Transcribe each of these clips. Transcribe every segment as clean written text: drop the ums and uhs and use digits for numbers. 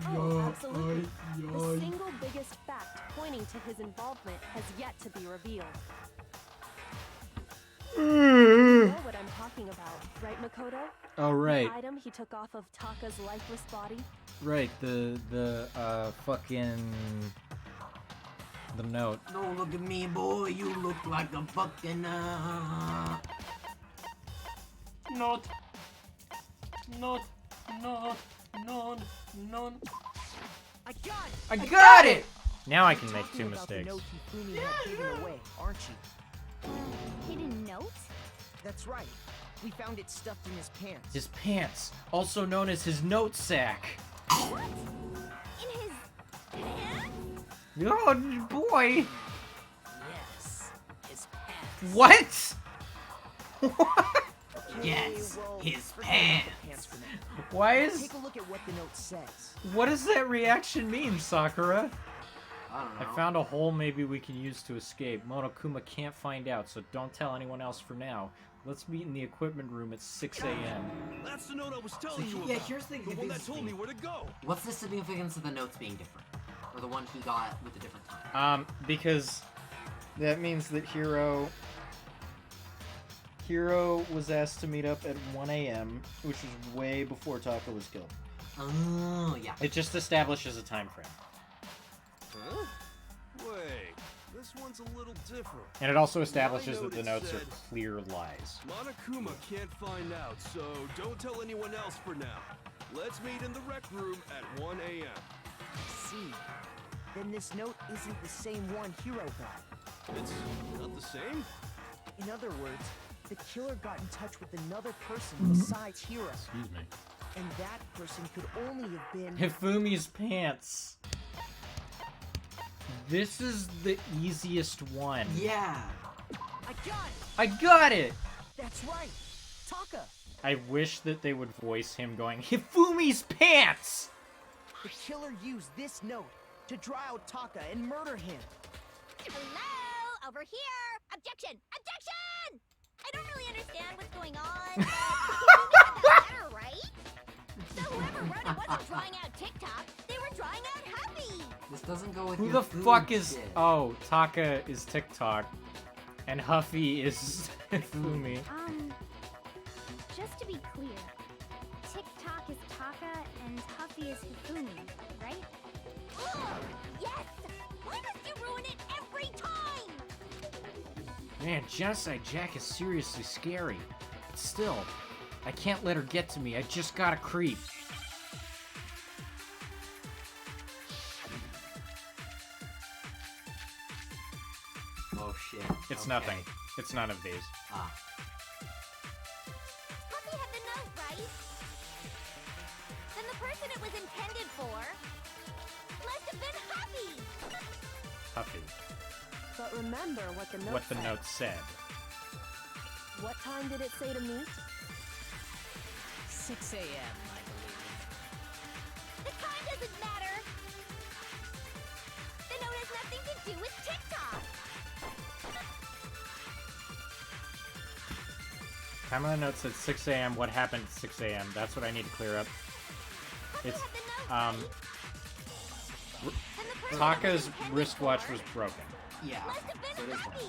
Oh, absolutely. The single biggest fact pointing to his involvement has yet to be revealed. You know what I'm talking about, right, Makoto? Oh, right. The item he took off of Taka's lifeless body? Right, the fucking... The note. Don't look at me, boy. You look like a fucking, Not. I got it! Now I can make 2 mistakes. Away, aren't you? Hidden note? That's right. We found it stuffed in his pants. His pants, also known as his note sack. What? In his pants? Oh, boy! Yes, his pants. What? Yes, Well, his forget about the pants. for now. Why is... Take a look at what the note says. What does that reaction mean, Sakura? I don't know. I found a hole maybe we can use to escape. Monokuma can't find out, so don't tell anyone else for now. Let's meet in the equipment room at 6 a.m. That's the note I was telling you about. Yeah, here's the one that biggest told thing. me where to go. What's the significance of the notes being different? Or the one he got with a different time? Because that means that Hiro was asked to meet up at 1 a.m., which was way before Taka was killed. Oh, yeah. It just establishes a time frame. Huh? Wait, this one's a little different. And it also establishes My that the note notes are said- clear lies. Monokuma can't find out, so don't tell anyone else for now. Let's meet in the rec room at 1 a.m. I see. Then this note isn't the same one Hiro got. It's not the same? In other words, the killer got in touch with another person besides Hiro. Excuse me. And that person could only have been... Hifumi's pants. This is the easiest one. Yeah. I got it! I got it! That's right! Taka! I wish that they would voice him going, Hifumi's pants! The killer used this note to draw out Taka and murder him. Hello? Over here! Objection! Objection! I don't really understand what's going on, but you got that letter, right? So whoever wrote it wasn't drawing out TikTok, they were drawing out Huffy! This doesn't go with Who your the food fuck is... shit. Oh, Taka is TikTok. And Huffy is Hifumi. Just to be clear, TikTok is Taka and Huffy is Hifumi, right? Yes! Why must you ruin it every time? Man, Genocide Jack is seriously scary. But still, I can't let her get to me. I just gotta creep. Oh shit. It's Okay. nothing. It's none of these. Ah. Huffy had the note, right? Then the person it was intended for must have been Huffy! Huffy. But remember what the note What the said. note said. What time did it say to meet? 6 a.m., I believe. The time doesn't matter! The note has nothing to do with TikTok! Time on the note said 6 a.m. What happened at 6 a.m.? That's what I need to clear up. Huffy It's, had the note, um... right? Then the person Taka's it was intended wristwatch for was broken. Yeah. must have So been it is Huffy!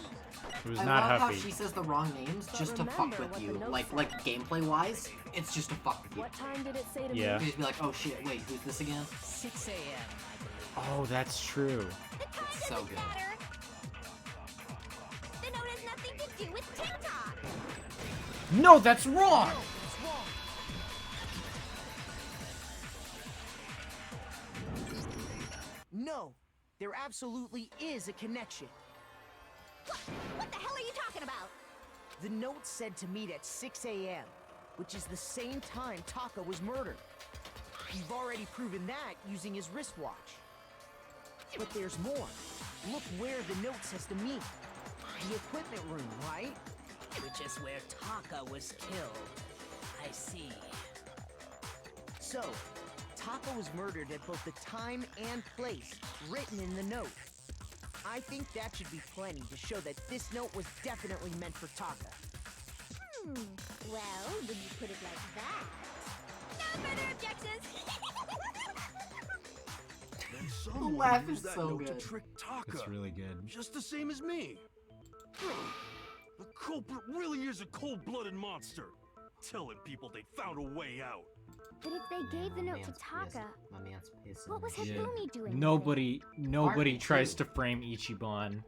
It was I not love how Huffy. she says the wrong names just to fuck remember with what you. the note Like said. gameplay wise, it's just to fuck with you. What time did it say to Yeah. meet? You just be like, oh shit, wait, who's this again? 6 a.m., I believe. Oh, that's true. The time It's so doesn't good. matter! The note has nothing to do with TikTok! No, that's wrong! It's wrong. No, there absolutely is a connection. What the hell are you talking about? The note said to meet at 6 a.m., which is the same time Taka was murdered. You've already proven that using his wristwatch. But there's more. Look where the note says to meet. The equipment room, right? Which is where Taka was killed. I see. So, Taka was murdered at both the time and place written in the note. I think that should be plenty to show that this note was definitely meant for Taka. Well, when you put it like that... No further objections! the one laugh who used is that so note good. to trick Taka. It's really good. Just the same as me. The culprit really is a cold-blooded monster. Telling people they found a way out. But if they gave the note to Taka, My man's pissing. what was Yeah. Hifumi doing? with it? Nobody Martin, tries too. to frame Ichiban.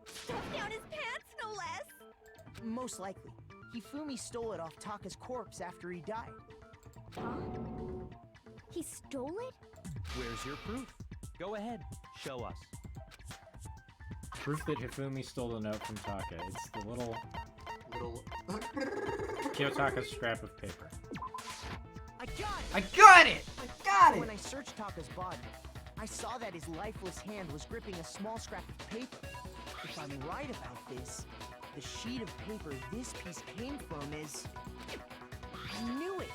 Stuffed down his pants, no less. Most likely. Hifumi stole it off Taka's corpse after he died. Huh? He stole it? Where's your proof? Go ahead, show us. Proof that Hifumi stole the note from Taka. It's the little Little. Kiyotaka's scrap of paper. I got it! I got it! I got When I searched Taka's body, I saw that his lifeless hand was gripping a small scrap of paper. If I'm right about this, the sheet of paper this piece came from is... I knew it!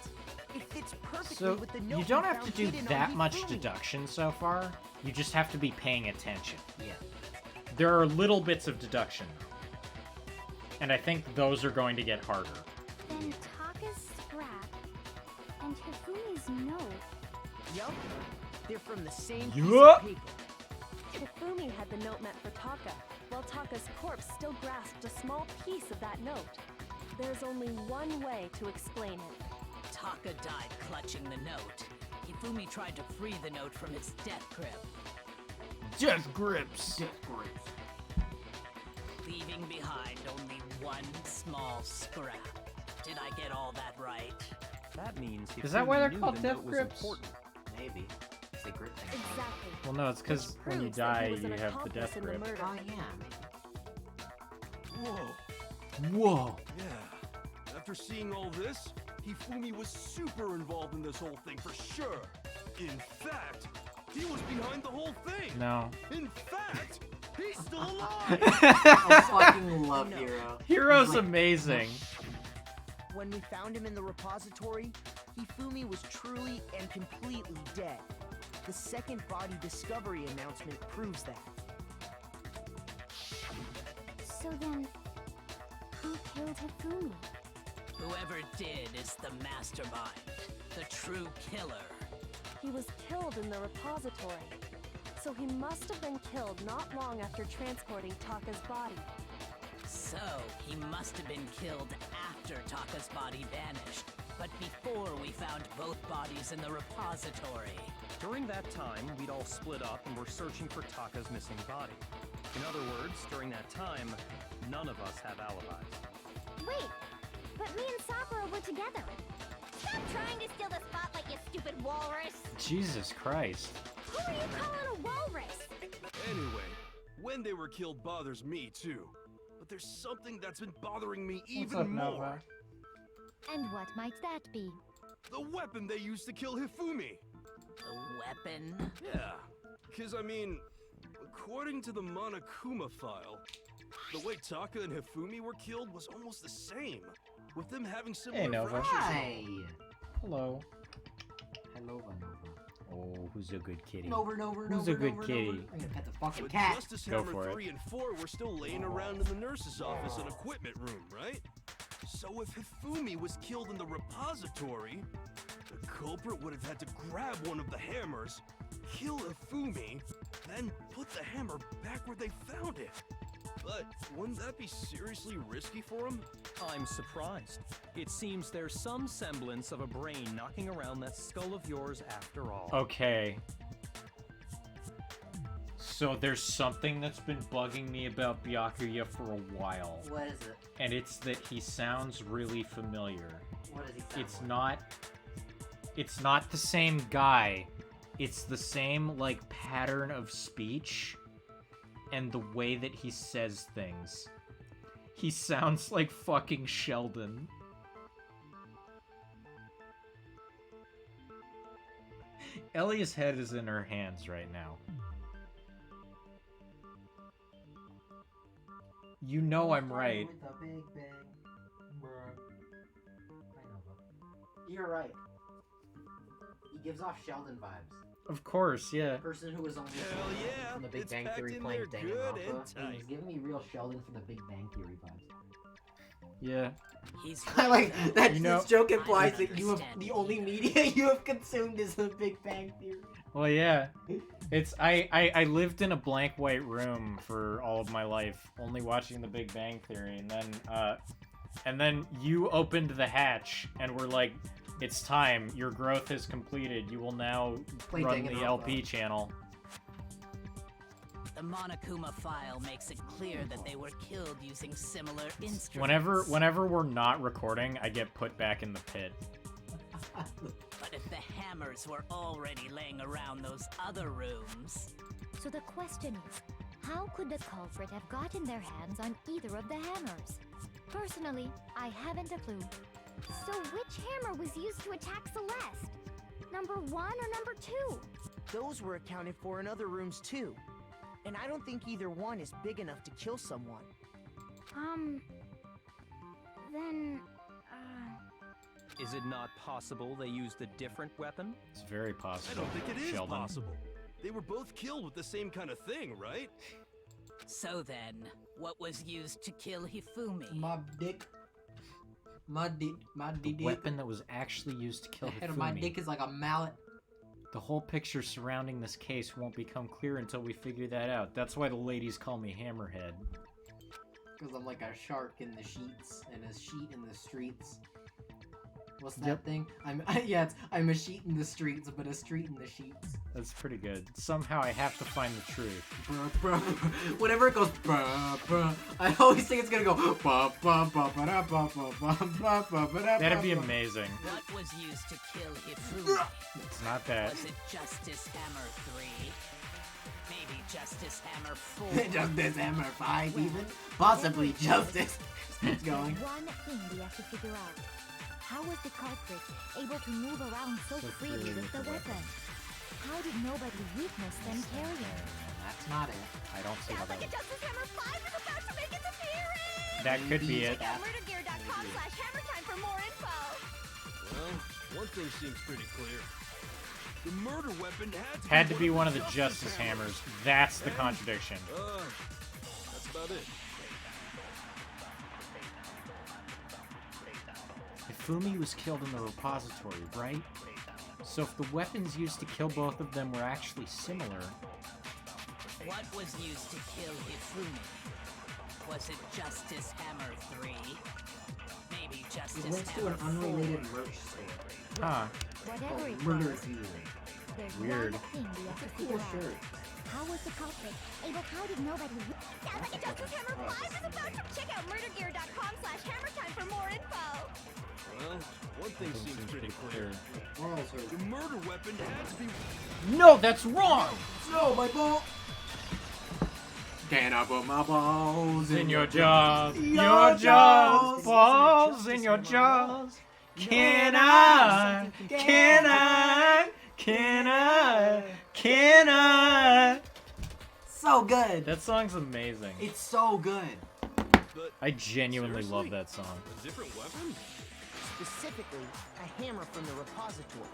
It fits perfectly So, with the note you don't we have to found do hidden that on much Hifumi. deduction so far. You just have to be paying attention. Yeah. There are little bits of deduction. And I think those are going to get harder. Then Taka's scrap and Hifumi's note. Yup. They're from the same Yup. piece of paper. Hifumi had the note meant for Taka, while Taka's corpse still grasped a small piece of that note. There's only one way to explain it. Taka died clutching the note. Hifumi tried to free the note from its death grip, Death grips! leaving behind only one small scrap. Did I get all that right? That means Is that why they're Hifumi knew called the death note was grips? important. Maybe. It's a grip thing. Exactly. Well, no, it's because Which when you proves that die, he was you an have the accomplice death in the grip. murder. Oh, yeah. Maybe. Whoa. Whoa! Yeah. After seeing all this, Hifumi was super involved in this whole thing for sure. In fact, he was behind the whole thing. No. In fact, he's still alive. I fucking love No. Hero. Hero's He's like, amazing. When we found him in the repository, Hifumi was truly and completely dead. The second body discovery announcement proves that. So then, who killed Hifumi? Whoever did is the mastermind, the true killer. He was killed in the repository. So he must have been killed not long after transporting Taka's body. So, he must have been killed after Taka's body vanished, but before we found both bodies in the repository. During that time, we'd all split up and were searching for Taka's missing body. In other words, during that time, none of us have alibis. Wait, but me and Sakura were together. Stop trying to steal the spotlight, you stupid walrus! Jesus Christ. Who are you calling a walrus? Anyway, when they were killed bothers me too. But there's something that's been bothering me even more. And what might that be? The weapon they used to kill Hifumi. The weapon? Yeah, because I mean, according to the Monokuma file, the way Taka and Hifumi were killed was almost the same, with them having similar Nova. fractures. Hi. Hello. Hello, Nova. Oh, who's a good kitty? Nova. Who's a good kitty? I'm gonna pet the fucking But cat. Justice Go Hammer for it. 3 and 4 were still laying around in the nurse's office and equipment room, right? So if Hifumi was killed in the repository, the culprit would have had to grab one of the hammers, kill Hifumi, then put the hammer back where they found it. But wouldn't that be seriously risky for him? I'm surprised. It seems there's some semblance of a brain knocking around that skull of yours after all. Okay. So there's something that's been bugging me about Byakuya for a while. What is it? And it's that he sounds really familiar. What does he sound It's like? it's not the same guy. It's the same like pattern of speech and the way that he says things. He sounds like fucking Sheldon. Ellie's head is in her hands right now. You know I'm right. With the Big Bang. Bruh. I know, but you're right. He gives off Sheldon vibes. Of course, yeah. Person who was only Hell yeah, from the Big it's Bang packed Theory in playing there good and Danganronpa. tight. He's giving me real Sheldon from the Big Bang Theory vibes. Yeah. He's I like right, that You know- this joke I implies that you have understand the only media you have consumed is the Big Bang Theory. Well, yeah. I lived in a blank white room for all of my life, only watching The Big Bang Theory, and then you opened the hatch and were like, "It's time. Your growth is completed. You will now run the LP channel." The Monokuma file makes it clear that they were killed using similar instruments. Whenever we're not recording, I get put back in the pit. But if the hammers were already laying around those other rooms... So the question is, how could the culprit have gotten their hands on either of the hammers? Personally, I haven't a clue. So which hammer was used to attack Celeste? Number 1 or number 2? Those were accounted for in other rooms too. And I don't think either one is big enough to kill someone. Then, Is it not possible they used a different weapon? It's very I possible. don't think it is Sheldon. possible. They were both killed with the same kind of thing, right? So then, what was used to kill Hifumi? My dick. My The dick. weapon that was actually used to kill The head of my Hifumi. dick is like a mallet. The whole picture surrounding this case won't become clear until we figure that out. That's why the ladies call me Hammerhead. Because I'm like a shark in the sheets and a sheet in the streets. What's that thing? I'm a sheet in the streets, but a street in the sheets. That's pretty good. Somehow I have to find the truth. Bruh, bruh. Whenever it goes bruh, bruh, I always think it's gonna go bruh, bruh, bruh, bruh, bruh, bruh, bruh, bruh, bruh, bruh, That'd be bruh. amazing. What was used to kill Hifumi? It's not that. Was it Justice Hammer 3? Maybe Justice Hammer 4? Justice Hammer 5 even? Possibly Justice. Keeps going. There's one thing we have to figure out. How was the culprit able to move around so freely with the weapon? How did nobody witness them carrying it? That's not it. I don't see how Sounds like that a Justice Hammer 5 is about to make its appearance! That could be it. Check out murdergear.com/hammertime for more info! Well, one thing seems pretty clear. The murder weapon Had to be one of the Justice Hammers. That's the contradiction. That's about it. Hifumi was killed in the repository, right? So if the weapons used to kill both of them were actually similar... What was used to kill Hifumi? Was it Justice Hammer 3? Maybe Justice It links to Hammer an 4? unrelated merch store. Huh. Whatever it Murder was, Theory. there's Weird. one thing we have to Cool figure out. shirt. How was the culprit able? How did nobody? Sounds like a Justice Hammer 5 is about to check out murdergear.com/hammertime for more info. Well, one thing seems pretty clear. Morals are... The murder weapon had to be... No, that's wrong! No, my ball! Can I put my balls In your jaws, your jaws, balls in your jaws. Can I? So good! That song's amazing. It's so good. But I genuinely seriously? love that song. A different weapon? Specifically, a hammer from the repository.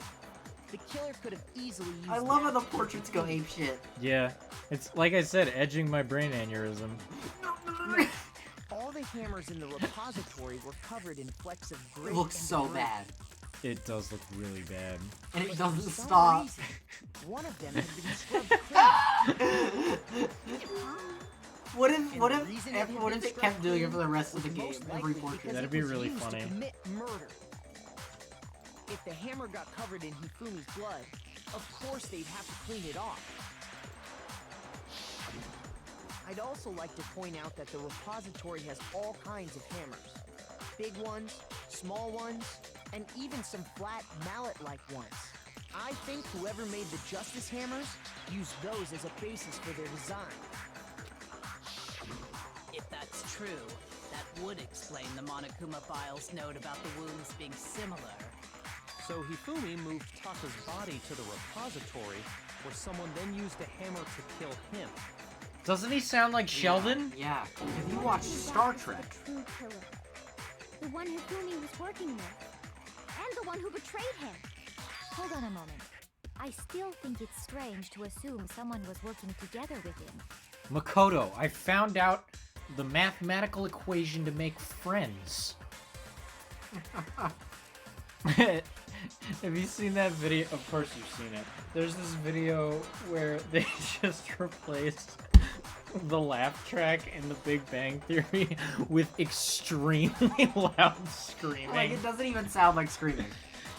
The killer could have easily used I love how that the to kill portraits go Hifumi. apeshit. Yeah, it's like I said, edging my brain aneurysm. All the hammers in the repository were covered in flecks of grit It looks and so debris. bad. It does look really bad. And it But doesn't for some stop. reason, one of them had been scrubbed clean. What And if the reason it had what been if it scrubbed kept doing it clean for the rest of the was game? most Every likely portrait. because That'd it be was really used to funny. commit murder. If the hammer got covered in Hifumi's blood, of course they'd have to clean it off. I'd also like to point out that the repository has all kinds of hammers. Big ones, small ones, and even some flat mallet-like ones. I think whoever made the Justice Hammers used those as a basis for their design. If that's true, that would explain the Monokuma file's note about the wounds being similar. So Hifumi moved Taka's body to the repository, where someone then used a hammer to kill him. Doesn't he sound like Sheldon? Yeah. If you watch Star Trek. The true killer. The one Hifumi was working with. And the one who betrayed him. Hold on a moment. I still think it's strange to assume someone was working together with him. Makoto, I found out the mathematical equation to make friends. Have you seen that video? Of course you've seen it. There's this video where they just replaced the laugh track in The Big Bang Theory with extremely loud screaming. Like, it doesn't even sound like screaming.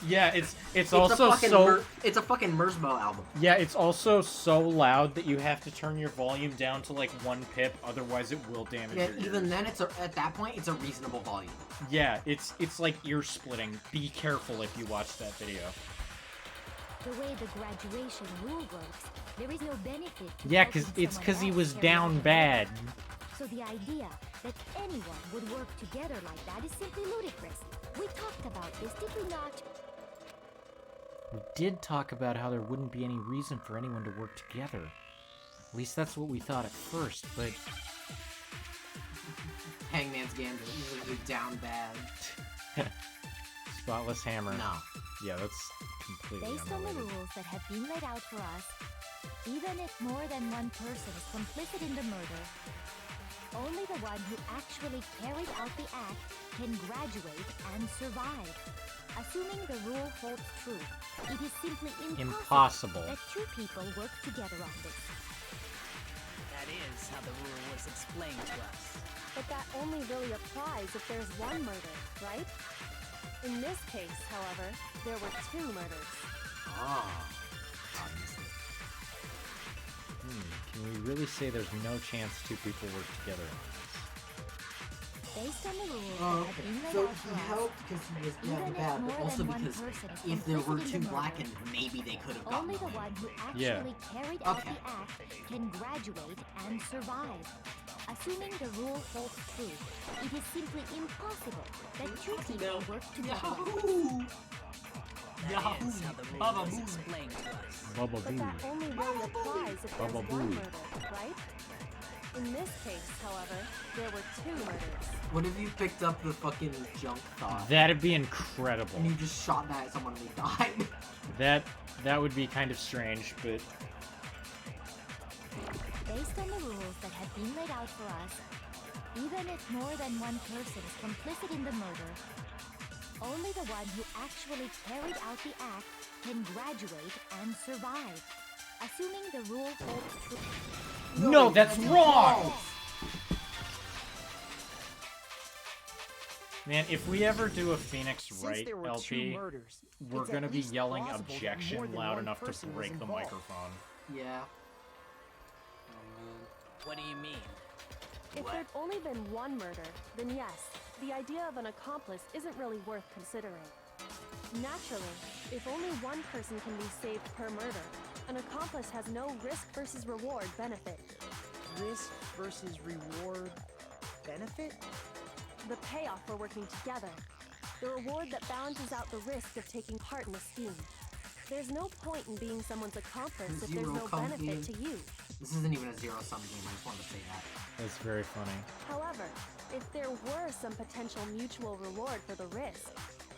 Yeah, it's also so... It's a fucking Merzbow album. Yeah, it's also so loud that you have to turn your volume down to like 1 pip, otherwise it will damage your ears. Even then, at that point, it's a reasonable volume. Yeah, it's like ear splitting. Be careful if you watch that video. The way the graduation rule works, there is no benefit to Yeah, helping it's someone because he else was carry down out the bad. burden. So the idea that anyone would work together like that is simply ludicrous. We talked about this, did we not? We did talk about how there wouldn't be any reason for anyone to work together. At least that's what we thought at first, but... Hangman's Gambit, you're down bad. Spotless Hammer. No. Yeah, that's completely Based on the unrelated. rules that have been laid out for us, even if more than one person is complicit in the murder, only the one who actually carried out the act can graduate and survive. Assuming the rule holds true, it is simply impossible that 2 people work together on this. That is how the rule was explained to us. But that only really applies if there's one murder, right? In this case, however, there were 2 murders. Oh. Obviously. Can we really say there's no chance 2 people work together on this? Based on the rules Oh, that have okay. been laid So out for he us, helped because he was even down if bad, but more also than one because person is if there were complicit 2 in the blackened, murder, maybe they could have gotten only the away. one who Yeah. actually carried out Okay. the act can graduate and survive. Assuming the rule holds true, it is simply impossible that 2 people work together. Yahoo! That is how the rule was explained to us. Bubba But that only really applies if there's Bubba one boo. murder, right? In this case, however, there were 2 murders. What if you picked up the fucking junk thought That'd be incredible. and you just shot that at someone and they died? That would be kind of strange, but Based on the rules that have been laid out for us, even if more than one person is complicit in the murder, only the one who actually carried out the act can graduate and survive. Assuming the rule holds true. no, that's wrong. Man, if we ever do a Phoenix Since Wright there were 2 LP, murders, we're it's at gonna be least yelling plausible that more objection than loud one enough to person was break the involved. microphone. Yeah. What do you mean? If there'd only been one murder, then yes, the idea of an accomplice isn't really worth considering. Naturally, if only one person can be saved per murder, an accomplice has no risk versus reward benefit. Risk versus reward benefit? The payoff for working together. The reward that balances out the risk of taking part in a scheme. There's no point in being someone's accomplice if there's no Zero-sum benefit to game. you. This isn't even a zero-sum game, I just wanted to say that. That's very funny. However, if there were some potential mutual reward for the risk,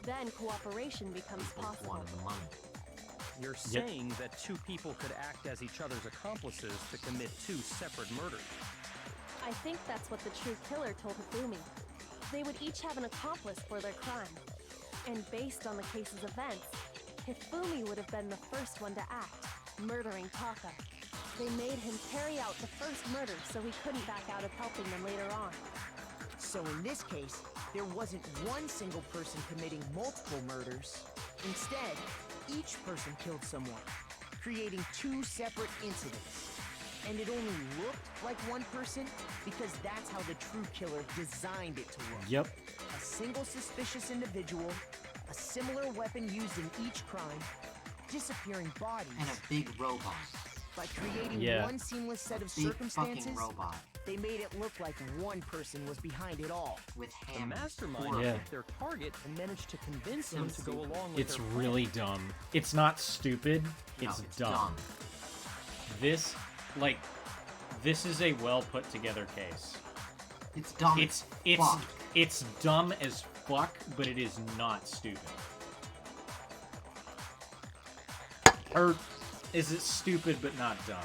then cooperation becomes Both possible. wanted the money. You're saying that 2 people could act as each other's accomplices to commit 2 separate murders. I think that's what the true killer told Hifumi. They would each have an accomplice for their crime. And based on the case's events, Hifumi would have been the first one to act, murdering Taka. They made him carry out the first murder so he couldn't back out of helping them later on. So in this case, there wasn't one single person committing multiple murders. Instead, each person killed someone, creating 2 separate incidents. And it only looked like one person because that's how the true killer designed it to look. Yep. A single suspicious individual, a similar weapon used in each crime, disappearing bodies. And a big robot. By creating Yeah. one seamless set of Big circumstances, fucking robot. they made it look like one person was behind it all. With The hammers. mastermind Yeah. picked their target and managed to convince him to go stupid. along with It's their plan. really dumb. It's not stupid. No, It's dumb. This is a well put together case. It's dumb. It's as fuck. it's dumb as fuck, but it is not stupid. Or is it stupid but not dumb?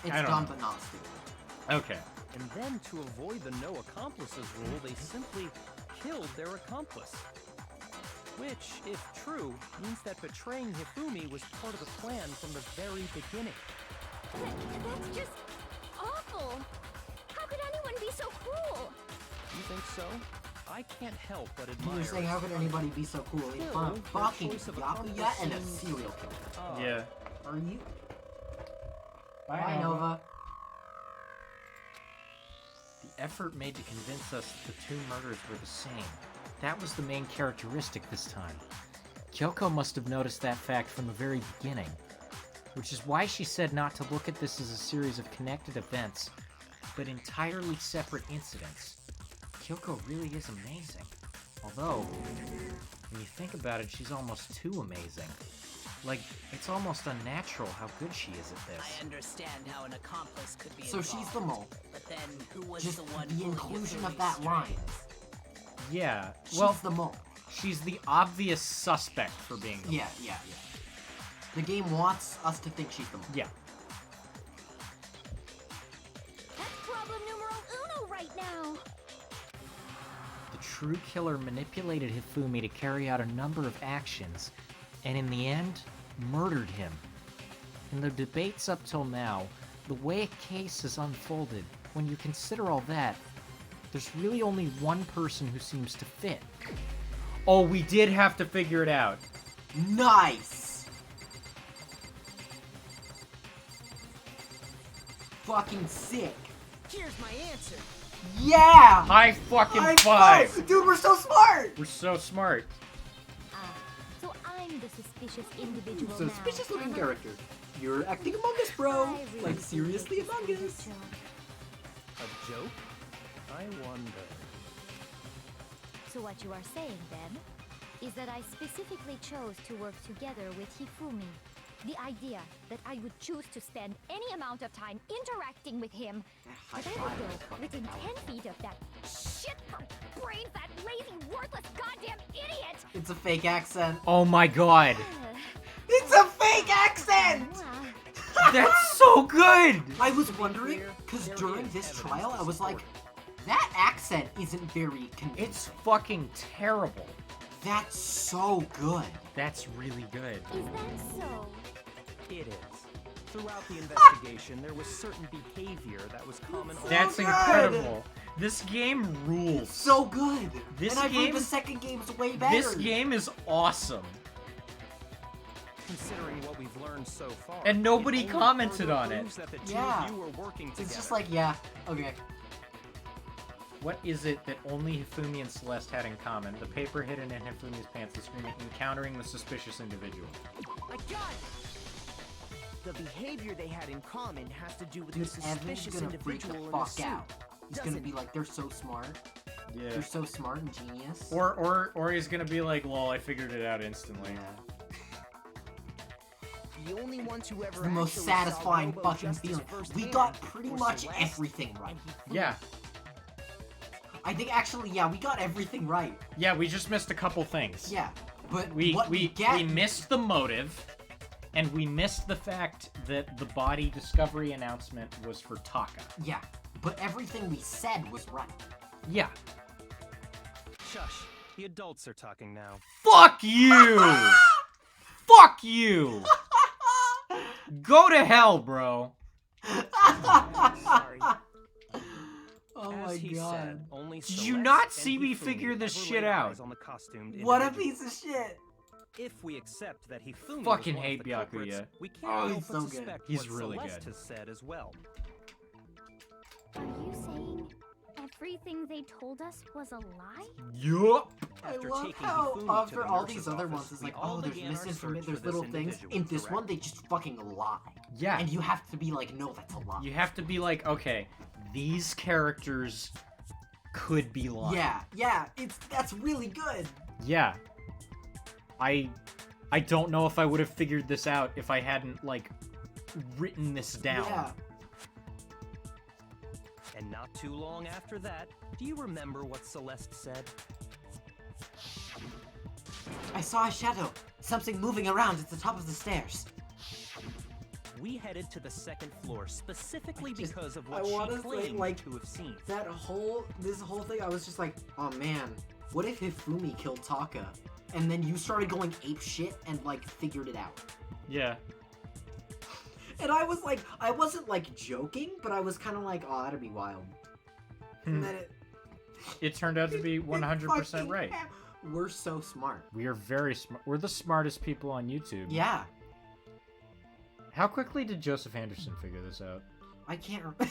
It's I don't dumb know. but not stupid. Okay. And then, to avoid the no accomplices rule, they simply killed their accomplice. Which, if true, means that betraying Hifumi was part of the plan from the very beginning. That's just awful. How could anyone be so cruel? You think so? I can't help but admire. You're saying, how could anybody be so cool in front of fucking Byakuya and a serial killer? Yeah. Are you? Bye, Nova. The effort made to convince us the two murders were the same. That was the main characteristic this time. Kyoko must have noticed that fact from the very beginning, which is why she said not to look at this as a series of connected events, but entirely separate incidents. Kyoko really is amazing. Although, when you think about it, she's almost too amazing. Like, it's almost unnatural how good she is at this. I understand how an accomplice could be So involved, she's the mole. but then who was Just the one the pulling inclusion of Hifumi's that line. strings? Yeah, She's well, the mole. she's the obvious suspect for being the Yeah. The game wants us to think she's the mole. Yeah. That's problem numero uno right now. The true killer manipulated Hifumi to carry out a number of actions, and in the end, murdered him. In the debates up till now, the way a case has unfolded, when you consider all that, there's really only one person who seems to fit. Oh, we did have to figure it out. Nice! Fucking sick. Here's my answer. Yeah! High fucking High five! Dude, we're so smart! We're so smart. So I'm the suspicious individual now. Suspicious looking character. You're acting Among Us, bro. I really Like, seriously think Among this is Us. a joke. A joke? I wonder. So what you are saying then is that I specifically chose to work together with Hifumi. The idea that I would choose to spend any amount of time interacting with him, that I would go within 10 feet of that shit brain fat, lazy, worthless, goddamn idiot! It's a fake accent. Oh my god. It's a fake accent! That's so good! I was wondering, because during this trial, I was like, that accent isn't very convincing. It's fucking terrible. That's so good. That's really good. Is that so? It is. Throughout the investigation, there was certain behavior that was common. That's good. incredible. This game rules. So good. This and I've heard game- the second game's way better. This game is awesome. Considering what we've learned so far, And nobody it only commented further on it. proves that the two Yeah. of you were working together. It's just like, yeah, okay. What is it that only Hifumi and Celeste had in common? The paper hidden in Hifumi's pants, the screaming, encountering the suspicious individual. I got it! The behavior they had in common has to do with Dude, the Evan's suspicious gonna freak the individual in the fuck suit. out. He's gonna doesn't be like, they're so smart. Yeah. They're so smart and genius. Or he's gonna be like, lol, I figured it out instantly. Yeah. The only ones who ever The most actually saw satisfying Robo fucking justice feeling. We firsthand got pretty were much Celeste everything right. and Hifumi. Yeah. I think actually, yeah, we got everything right. Yeah, we just missed a couple things. Yeah, but We what we get, we missed the motive, and we missed the fact that the body discovery announcement was for Taka. yeah, but everything we said was right. Yeah. Shush. The adults are talking now. Fuck you! Fuck you! Go to hell, bro. Sorry. Oh As my he god. said, only Did you Celeste not and see me Hifumi figure this ever shit laid out? eyes on the costumed What a individual. piece of shit. If we accept that Hifumi Fucking was one hate of the culprits, Byakuya. we can't Oh, help he's but so good. suspect He's what really Celeste good. has said as well. Are you saying everything they told us was a lie? Yup. I After love taking how Hifumi to after the all nurse's these other office, ones, it's we like, all oh, there's began our misinformation, search there's for little this things. individual, In this one, correct? they just fucking lie. Yeah. And you have to be like, no, that's a lie. You have to be like, okay, these characters could be lying. Yeah, that's really good. Yeah. I don't know if I would have figured this out if I hadn't, like, written this down. Yeah. And not too long after that, do you remember what Celeste said? I saw a shadow. Something moving around at the top of the stairs. We headed to the second floor specifically I just- because of I what wanna she say, claimed like, to have seen. This whole thing, I was just like, oh man, what if Hifumi killed Taka? and then you started going ape shit and like figured it out. Yeah. And I was like, I wasn't like joking, but I was kind of like, oh, that'd be wild. And then It turned out to be 100% right. We're so smart. We are very smart. We're the smartest people on YouTube. Yeah. How quickly did Joseph Anderson figure this out? I can't remember.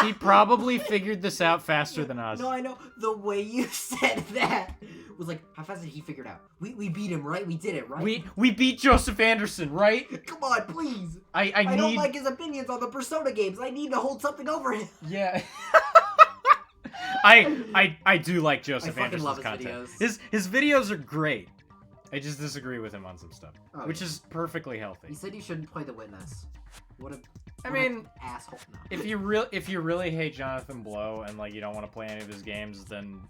He probably figured this out faster than us. No, I know. The way you said that was like, how fast did he figure it out? We beat him, right? We did it, right? We beat Joseph Anderson, right? Come on, please. I need... don't like his opinions on the Persona games. I need to hold something over him. Yeah. I do like Joseph I fucking Anderson's love his content. videos. His videos are great. I just disagree with him on some stuff, Oh, which yeah. is perfectly healthy. He said you shouldn't play The Witness. What a I what an mean, asshole. No. if you really hate Jonathan Blow and like you don't want to play any of his games, then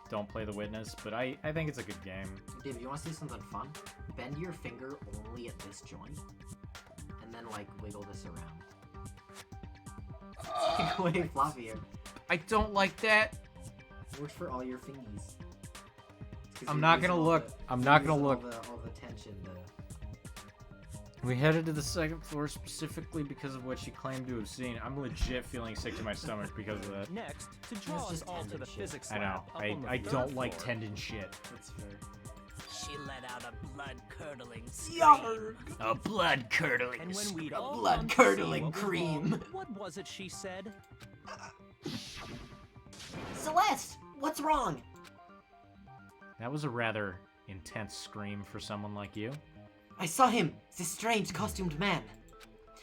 don't play The Witness. But I think it's a good game. David, you want to see something fun? Bend your finger only at this joint, and then like wiggle this around. It's like way floppier. I don't like that. Works for all your fingies. It's 'cause I'm you're not using gonna all look. the- I'm you're not gonna using look. All the tension. We headed to the second floor specifically because of what she claimed to have seen. I'm legit feeling sick to my stomach because of that. Next, to draw us just all to tendon the shit. physics I know. lab up on the I third don't like floor. tendon shit. That's fair. She let out a blood-curdling scream. Yarg! A blood curdling. And when we'd A all blood gone to see curdling what was cream. wrong, what was it she said? Celeste, what's wrong? That was a rather intense scream for someone like you. I saw him, this strange costumed man.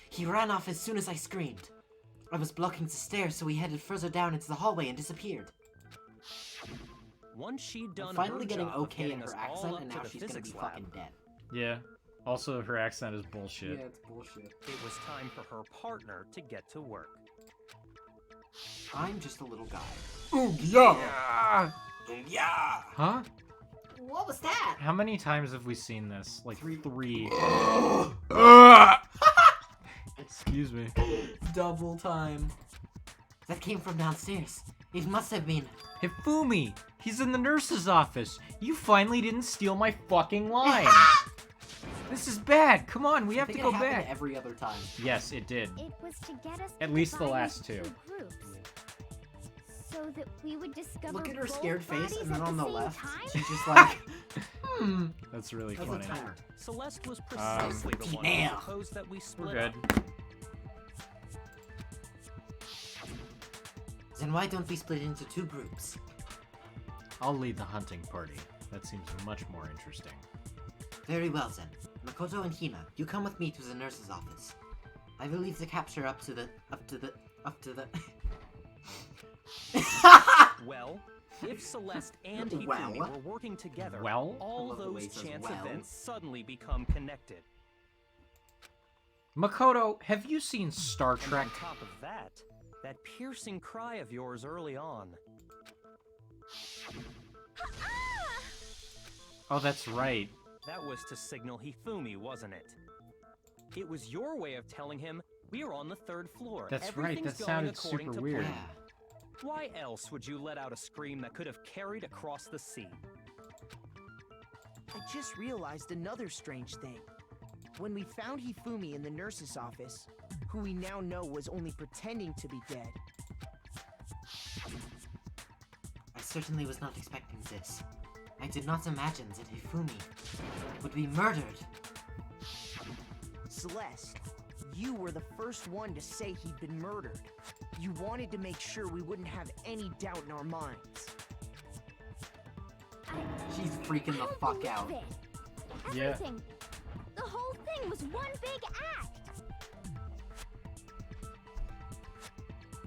He ran off as soon as I screamed. I was blocking the stairs, so he headed further down into the hallway and disappeared. Once she'd done I'm finally her getting job of okay in getting her us all accent, up and to now the she's gonna be physics lab, fucking dead. Yeah. Also, her accent is bullshit. it's bullshit. it was time for her partner to get to work. I'm just a little guy. Yeah. Yeah. Huh? What was that? How many times have we seen this? Like three. Excuse me. Double time. That came from downstairs. It must have been. Hifumi! He's in the nurse's office. You finally didn't steal my fucking line. This is bad. Come on, we have I to think go it happened back. every other time. Yes, it did. It was to get us At least the divided last into two. groups, so that we would discover Look at her both scared face, bodies and then at on the same left, time? she's just like, That's really that's funny. a timer. Celeste was precisely the one now. who proposed that we split We're good. up. Then why don't we split into two groups? I'll lead the hunting party. That seems much more interesting. Very well then. Makoto and Hina, you come with me to the nurse's office. I will leave the capture up to the. Well, if Celeste and Hifumi Well? were working together, Well? all I love the way he those says chance well. events suddenly become connected. Makoto, have you seen Star And Trek? on top of that, that piercing cry of yours early on. Oh, that's right. That was to signal Hifumi, wasn't it? It was your way of telling him we are on the third floor. That's right, Everything's that going sounded according super to weird. plan. Why else would you let out a scream that could have carried across the sea? I just realized another strange thing. When we found Hifumi in the nurse's office, who we now know was only pretending to be dead. I certainly was not expecting this. I did not imagine that Hifumi would be murdered. Celeste, you were the first one to say he'd been murdered. You wanted to make sure we wouldn't have any doubt in our minds. She's freaking the I don't fuck believe out. it. Yeah. Everything. The whole thing was one big act.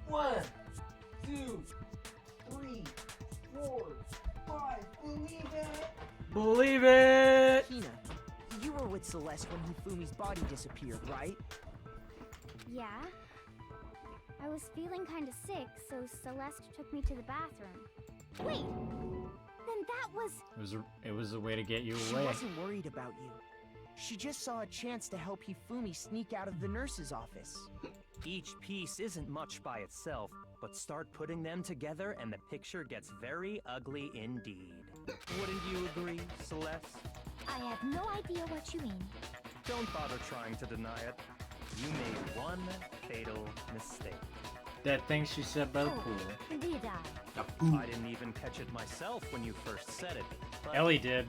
1, 2, 3, 4, 5. Believe it. Believe it! Hina, you were with Celeste when Hifumi's body disappeared, right? Yeah. I was feeling kind of sick, so Celeste took me to the bathroom. Wait. Then that was. It was a way to get you She away. wasn't worried about you. She just saw a chance to help Hifumi sneak out of the nurse's office. Each piece isn't much by itself, but start putting them together and the picture gets very ugly indeed. Wouldn't you agree, Celeste? I have no idea what you mean. Don't bother trying to deny it. You made one fatal mistake. That thing she said by the pool. Did I? I didn't even catch it myself when you first said it. But Ellie did.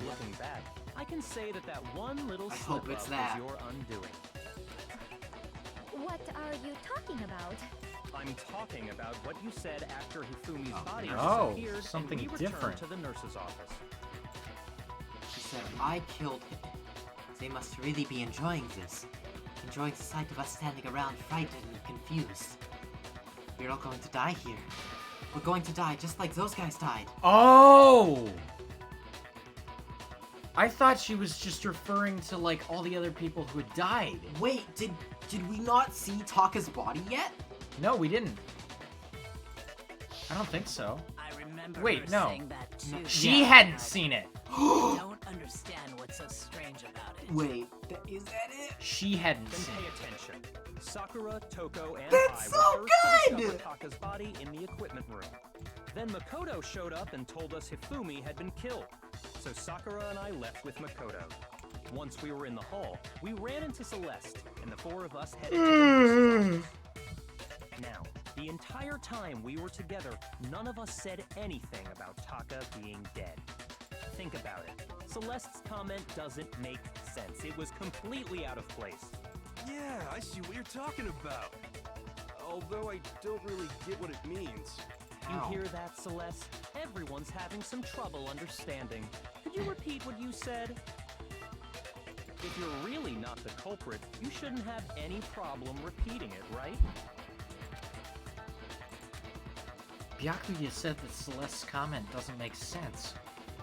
looking back, I can say that that one little I slip hope it's up that. was your undoing. What are you talking about? I'm talking about what you said after Hifumi's body Oh, disappeared something and we returned different. to the nurse's office. She said, I killed him. They must really be enjoying this. Enjoying the sight of us standing around frightened and confused. We're all going to die here. We're going to die just like those guys died. Oh! I thought she was just referring to, like, all the other people who had died. Wait, did we not see Taka's body yet? No, we didn't. I don't think so. I remember Wait, her no. saying that too. She hadn't seen it. I don't understand what's so strange about it. Wait, is that it? She hadn't Then seen pay it. attention. Sakura, Toko, and That's I so were first to good! discover Taka's body in the equipment room. Then Makoto showed up and told us Hifumi had been killed. So Sakura and I left with Makoto. Once we were in the hall, we ran into Celeste, and the four of us headed to the nurse's office. Now, the entire time we were together, none of us said anything about Taka being dead. Think about it. Celeste's comment doesn't make sense. It was completely out of place. Yeah, I see what you're talking about. Although I don't really get what it means. You Ow. hear that, Celeste? Everyone's having some trouble understanding. Could you repeat what you said? If you're really not the culprit, you shouldn't have any problem repeating it, right? Byakuya said that Celeste's comment doesn't make sense.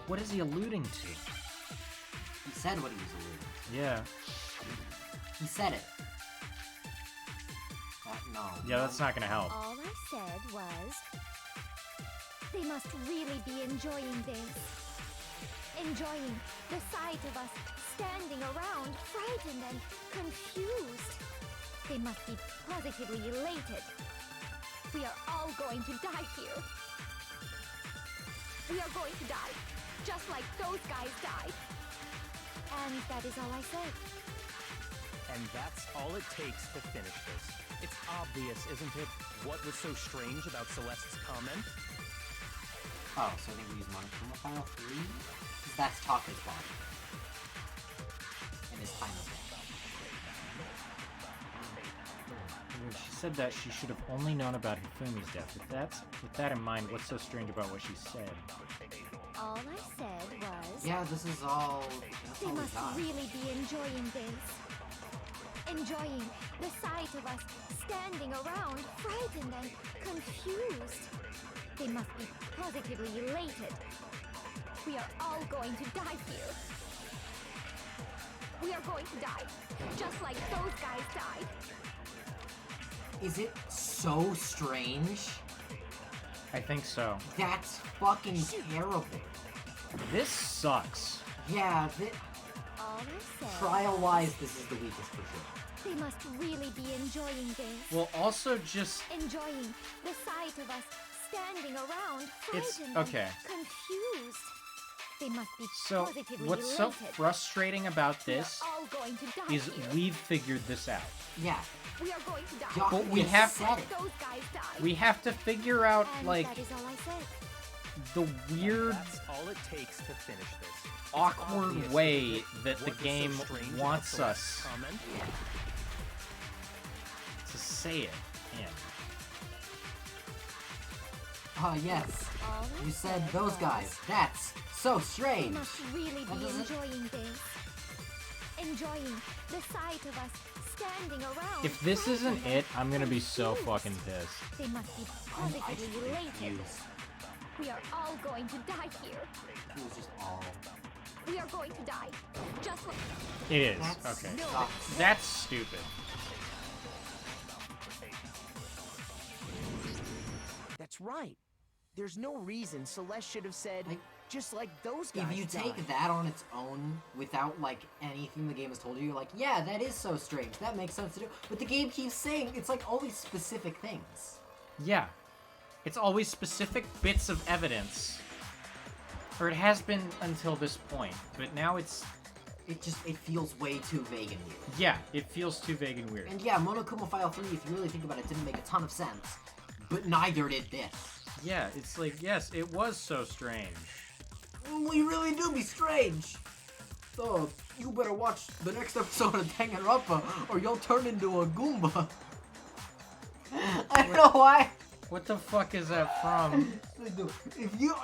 What is he alluding to? He said what he was alluding Yeah. to. He said it. No. Yeah, that's not gonna help. All I said was, they must really be enjoying this. Enjoying the sight of us standing around, frightened and confused. They must be positively elated. We are all going to die here. We are going to die, just like those guys died. And that is all I said. And that's all it takes to finish this. It's obvious, isn't it? What was so strange about Celeste's comment? Oh, so I think we use Monochroma File 3? Because that's Taka's body. And his time is left. When she said that, she should have only known about Hifumi's death. With that in mind, what's so strange about what she said? All I said was, Yeah, this is all... That's they all we must got. really be enjoying this. Enjoying the sight of us standing around, frightened and confused. They must be positively elated. We are all going to die here. We are going to die, just like those guys died. Is it so strange? I think so. That's fucking terrible. This sucks. Yeah, All I said, trial-wise, this is the weakest for sure. they must really be enjoying this. Well, also just... Enjoying the sight of us standing around, It's- frightened okay. and confused. They must be So, positively what's elated. so frustrating about We are this all going to die is here. we've figured this out. Yeah, We are going to die. Y'all But we just have- said it. Those guys died. We have to figure out, And like, that is all I said. the weird, That's all it takes to finish this. It's awkward obvious, way isn't it? that the What was so game strange about wants Celeste's us comment? to say it in. Yes. All I You said those was, guys. That's so They strange. must really What be does it- enjoying this. Enjoying the sight of us standing around. If this isn't frightened it, I'm gonna be so confused. fucking pissed. They must be I'm positively elated. confused. We are all going to die here. It was just all... We are going to die. Just like It is. That's Okay. sucks. That's stupid. That's right. There's no reason Celeste should have said, Like, just like those guys If you died. take that on its own, without, like, anything the game has told you, you're like, yeah, that is so strange. That makes sense to do. But the game keeps saying it's, like, always specific things. Yeah. It's always specific bits of evidence Or it has been until this point, but now it feels way too vague and weird. Yeah, it feels too vague and weird. And yeah, Monokuma File 3, if you really think about it, didn't make a ton of sense. But neither did this. Yeah, it's like, yes, it was so strange. We really do be strange. So, you better watch the next episode of Danganronpa, or you'll turn into a Goomba. I don't know why. What the fuck is that from? If you...